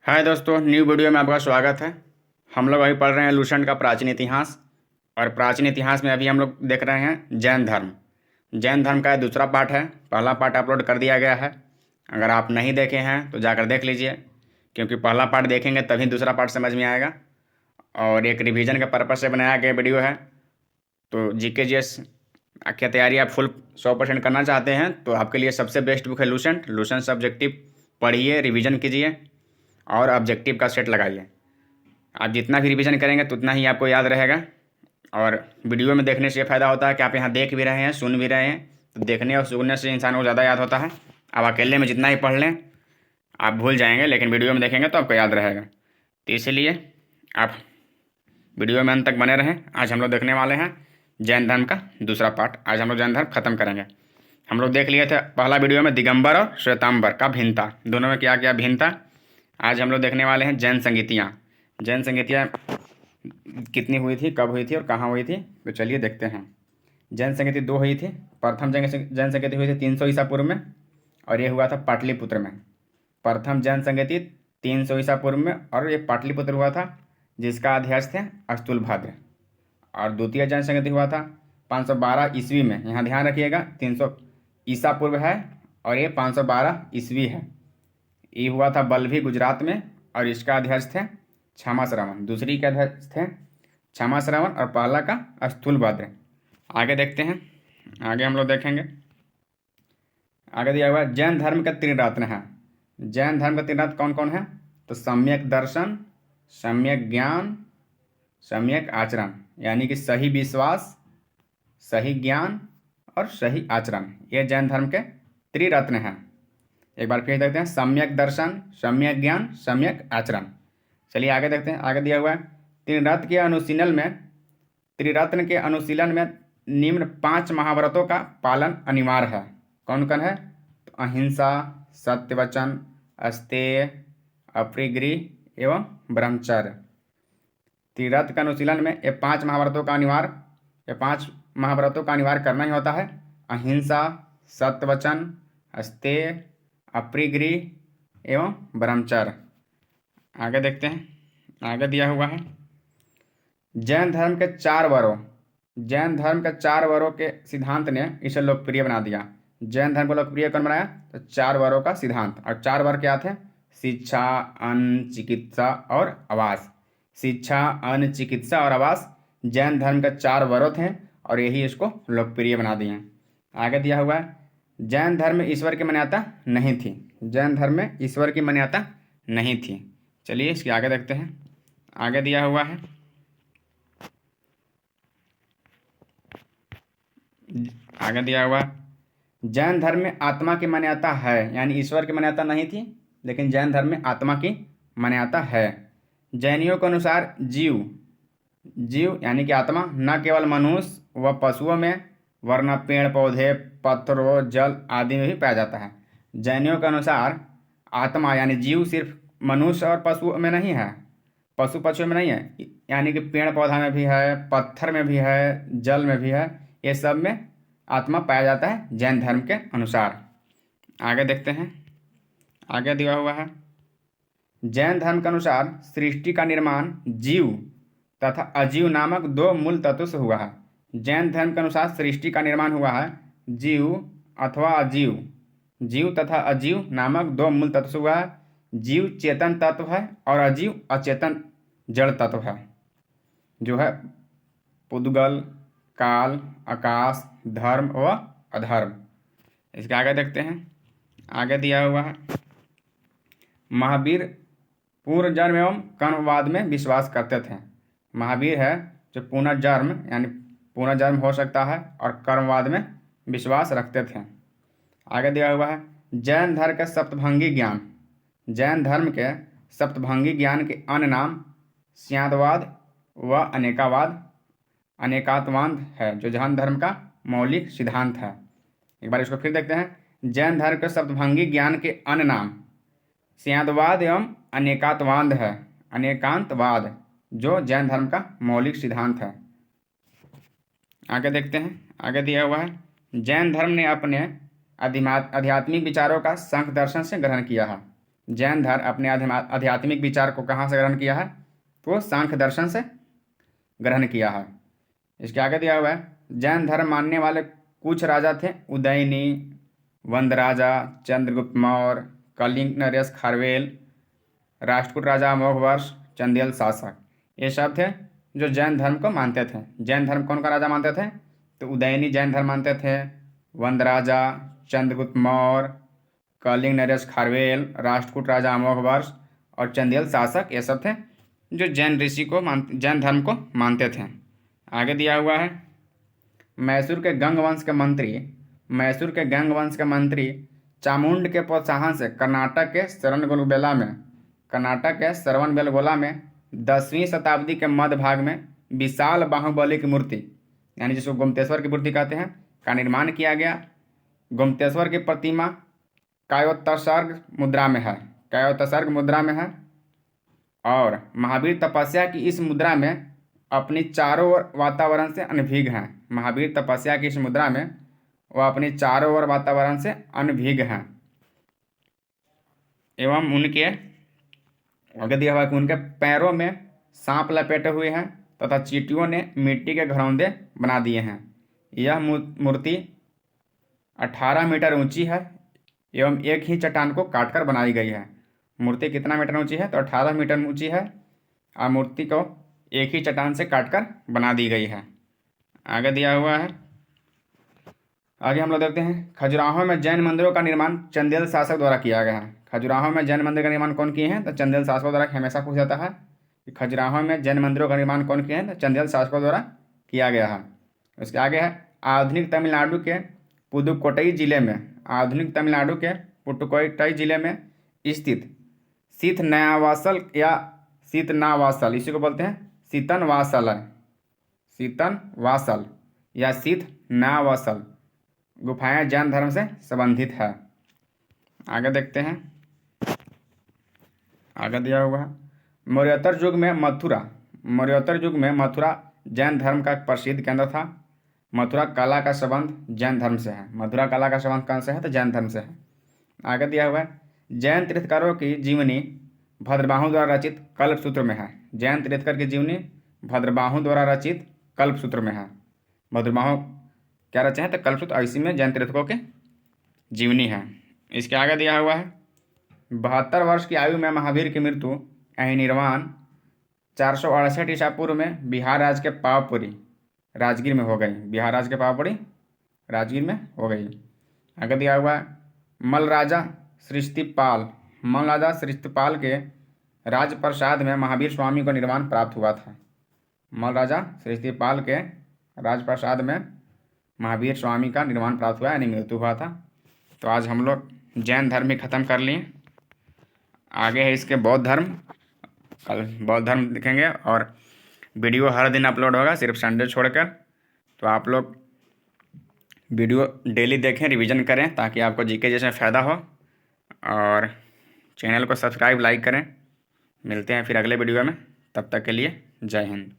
हाय दोस्तों, new video में आपका स्वागत है। हम लोग अभी पढ़ रहे हैं लुसेंट का प्राचीन इतिहास। और प्राचीन इतिहास में अभी हम लोग देख रहे हैं जैन धर्म। जैन धर्म का दूसरा पार्ट है। पहला पार्ट अपलोड कर दिया गया है। अगर आप नहीं देखे हैं तो जाकर देख लीजिए, क्योंकि पहला पार्ट देखेंगे तभी दूसरा पार्ट समझ में आएगा। और एक रिवीजन के पर्पज़ से बनाया गया वीडियो है। तो जीके जीएस की तैयारी आप फुल 100% करना चाहते हैं तो आपके लिए सबसे बेस्ट बुक है लुसेंट। लुसेंट सब्जेक्टिव पढ़िए, रिवीजन कीजिए और ऑब्जेक्टिव का सेट लगाइए। आप जितना भी रिवीजन करेंगे तो उतना ही आपको याद रहेगा। और वीडियो में देखने से ये फ़ायदा होता है कि आप यहाँ देख भी रहे हैं, सुन भी रहे हैं। तो देखने और सुनने से इंसान को ज़्यादा याद होता है। आप अकेले में जितना ही पढ़ लें आप भूल जाएंगे, लेकिन वीडियो में देखेंगे तो आपको याद रहेगा। तो इसीलिए आप वीडियो में अंत तक बने रहें। आज हम लोग देखने वाले हैं जैन धर्म का दूसरा पार्ट। आज हम लोग जैन धर्म खत्म करेंगे। हम लोग देख लिए थे पहला वीडियो में दिगंबर और श्वेतांबर का भिन्नता, दोनों में क्या क्या भिन्नता। आज हम लोग देखने वाले हैं जैन संगीतियाँ। जैन संगीतियाँ कितनी हुई थी, कब हुई थी और कहाँ हुई थी, तो चलिए देखते हैं। जैन संगीति दो हुई थी। प्रथम जैन संगीति हुई थी 300 ईसा पूर्व में, और ये हुआ था पाटलिपुत्र में। प्रथम जैन संगीति 300 ईसा पूर्व में, और ये पाटलिपुत्र हुआ था, जिसका अध्यक्ष थे अस्तुलभद्र। और द्वितीय जैन संगीति हुआ था 512 ईस्वी में। यहाँ ध्यान रखिएगा, 300 ईसा पूर्व है और ये 512 ईस्वी है। ये हुआ था बल्लभी, गुजरात में, और इसका अध्यक्ष थे क्षमा श्रवण। दूसरी के अध्यक्ष थे क्षमा श्रवण और पहला का स्थूलभद्र। आगे देखते हैं, आगे हम लोग देखेंगे। आगे दिया हुआ है जैन धर्म का त्रिरत्न है। जैन धर्म का त्रिरत्न कौन कौन है? तो सम्यक दर्शन, सम्यक ज्ञान, सम्यक आचरण, यानी कि सही विश्वास, सही ज्ञान और सही आचरण, ये जैन धर्म के त्रिरत्न हैं। एक बार फिर देखते हैं, सम्यक दर्शन, सम्यक ज्ञान, सम्यक आचरण। चलिए आगे देखते हैं। आगे दिया हुआ है त्रिरत्न के अनुशीलन में निम्न 5 महाव्रतों का पालन अनिवार्य है। कौन कौन है? तो अहिंसा, सत्यवचन, अस्तेय, अपरिग्रह एवं ब्रह्मचर्य। त्रिरत्न के अनुशीलन में ये 5 महाव्रतों का अनिवार्य करना ही होता है। अहिंसा, सत्यवचन, अस्तेय, अपरिग्रह एवं ब्रह्मचर्य। आगे देखते हैं। आगे दिया हुआ है जैन धर्म के 4 वरों। जैन धर्म के 4 वरों के सिद्धांत ने इसे लोकप्रिय बना दिया। जैन धर्म को लोकप्रिय कौन बनाया? तो 4 वरों का सिद्धांत। और 4 वर क्या थे? शिक्षा, अन्न, चिकित्सा और आवास। शिक्षा, अन्न, चिकित्सा और आवास जैन धर्म के 4 वरों थे, और यही इसको लोकप्रिय बना दिए। आगे दिया हुआ है जैन धर्म में ईश्वर की मान्यता नहीं थी। जैन धर्म में ईश्वर की मान्यता नहीं थी। चलिए इसके आगे देखते हैं। आगे दिया हुआ है जैन धर्म में आत्मा की मान्यता है, यानी ईश्वर की मान्यता नहीं थी, लेकिन जैन धर्म में आत्मा की मान्यता है। जैनियों के अनुसार जीव यानी कि आत्मा न केवल मनुष्य व पशुओं में, वरना पेड़ पौधे, पत्थरों, जल आदि में भी पाया जाता है। जैनियों के अनुसार आत्मा यानी जीव सिर्फ मनुष्य और पशुओं में नहीं है, पशु पक्षियों में नहीं है, यानी कि पेड़ पौधा में भी है, पत्थर में भी है, जल में भी है, ये सब में आत्मा पाया जाता है जैन धर्म के अनुसार। आगे देखते हैं। आगे दिया हुआ है जैन धर्म के अनुसार सृष्टि का निर्माण जीव तथा अजीव नामक 2 मूल तत्वों से हुआ है। जैन धर्म के अनुसार सृष्टि का निर्माण हुआ है जीव अथवा अजीव, जीव तथा अजीव नामक 2 मूल तत्व से हुआ है। जीव चेतन तत्व है और अजीव अचेतन जड़ तत्व है, जो है पुद्गल, काल, आकाश, धर्म व अधर्म। इसके आगे देखते हैं। आगे दिया हुआ है महावीर पुनर्जन्म एवं कर्मवाद में विश्वास करते थे। महावीर है जो पुनर्जन्म यानी पुनर्जन्म हो सकता है और कर्मवाद में विश्वास रखते थे। आगे दिया हुआ है जैन धर्म के सप्तभंगी ज्ञान। जैन धर्म के सप्तभंगी ज्ञान के अन्य नाम स्यादवाद व अनेकात्वाद है, जो जैन धर्म का मौलिक सिद्धांत है। एक बार इसको फिर देखते हैं। जैन धर्म के सप्तभंगी ज्ञान के अन्य नाम स्यादवाद एवं अनेकात्वाद है, अनेकांतवाद, जो जैन धर्म का मौलिक सिद्धांत है। आगे देखते हैं। आगे दिया हुआ है जैन धर्म ने अपने आध्यात्मिक विचारों का सांख्य दर्शन से ग्रहण किया है। जैन धर्म अपने आध्यात्मिक विचार को कहाँ से ग्रहण किया है? तो सांख्य दर्शन से ग्रहण किया है। इसके आगे दिया हुआ है, जैन धर्म मानने वाले कुछ राजा थे, उदयनी, वंदराजा, चंद्रगुप्त मौर्य, कलिंग नरेश खारवेल, राष्ट्रकूट राजा अमोघवर्ष, चंदेल शासक। ये सब थे जो जैन धर्म को मानते थे। जैन धर्म कौन का राजा मानते थे? तो उदयनी जैन धर्म मानते थे, वंदराजा, चंद्रगुप्त मौर्य, कलिंग नरेश खारवेल, राष्ट्रकूट राजा अमोघवर्ष और चंदेल शासक, ये सब थे जो जैन धर्म को मानते थे। आगे दिया हुआ है, मैसूर के गंग वंश के मंत्री चामुंड के प्रोत्साहन से कर्नाटक के श्रवणबेलगोला में 10वीं शताब्दी के मध्य भाग में विशाल बाहुबली की मूर्ति, यानी जिसको गोमतेश्वर की मूर्ति कहते हैं, का निर्माण किया गया। गोमतेश्वर की प्रतिमा कायोत्सर्ग मुद्रा में है और महावीर तपस्या की इस मुद्रा में अपनी चारों ओर वातावरण से अनभिज्ञ हैं। महावीर तपस्या की इस मुद्रा में वह अपनी चारों ओर वातावरण से अनभिज्ञ हैं एवं उनके आगे दिया हुआ कि उनके पैरों में सांप लपेटे हुए हैं तथा चींटियों ने मिट्टी के घरौंदे बना दिए हैं। यह मूर्ति 18 मीटर ऊंची है एवं एक ही चट्टान को काटकर बनाई गई है। मूर्ति कितना मीटर ऊंची है? तो 18 मीटर ऊंची है और मूर्ति को एक ही चट्टान से काटकर बना दी गई है। आगे दिया हुआ है, आगे हम लोग देखते हैं, खजुराहो में जैन मंदिरों का निर्माण चंदेल शासक द्वारा किया गया है। खजुराहो में जैन मंदिर का निर्माण कौन किए हैं? तो चंदेल शासकों द्वारा। हमेशा पूछ जाता है कि खजुराहो में जैन मंदिरों का निर्माण कौन किए हैं? तो चंदेल शासकों द्वारा किया गया है। उसके आगे है, आधुनिक तमिलनाडु के पुदुकोट्टई जिले में स्थित सीतनावासल इसी को बोलते हैं सीतनवासल या सीतनावासल गुफाएं जैन धर्म से संबंधित है। आगे देखते हैं, आगे दिया हुआ है, मौर्योत्तर युग में मथुरा जैन धर्म का प्रसिद्ध केंद्र था। मथुरा कला का संबंध जैन धर्म से है। मथुरा कला का संबंध कौन से है? तो जैन धर्म से है। आगे दिया हुआ है, जैन तीर्थकारों की जीवनी भद्रबाहु द्वारा रचित कल्पसूत्र में है। जैन तीर्थकर की जीवनी भद्रबाहु द्वारा रचित कल्पसूत्र में है। भद्रबाहु क्या रचे हैं? तो कल्पसूत्र, इसी में जैन तीर्थकों की जीवनी है। इसके आगे दिया हुआ है, 72 वर्ष की आयु में महावीर की मृत्यु निर्वाण 468 ईसा पूर्व में बिहार राज्य के पावापुरी राजगीर में हो गई। बिहार राज्य के पावापुरी राजगीर में हो गई। आगे दिया हुआ है, मलराजा सृष्टिपाल के राजप्रसाद में महावीर स्वामी को निर्वाण प्राप्त हुआ था। मलराजा सृष्टिपाल के राजप्रसाद में महावीर स्वामी का निर्वाण प्राप्त हुआ, यानी मृत्यु हुआ था। तो आज हम लोग जैन धर्म ही खत्म कर लिए। आगे है इसके बौद्ध धर्म, कल बौद्ध धर्म दिखेंगे और वीडियो हर दिन अपलोड होगा, सिर्फ संडे छोड़कर। तो आप लोग वीडियो डेली देखें, रिवीजन करें, ताकि आपको जीके जैसे फ़ायदा हो, और चैनल को सब्सक्राइब लाइक करें। मिलते हैं फिर अगले वीडियो में, तब तक के लिए जय हिंद।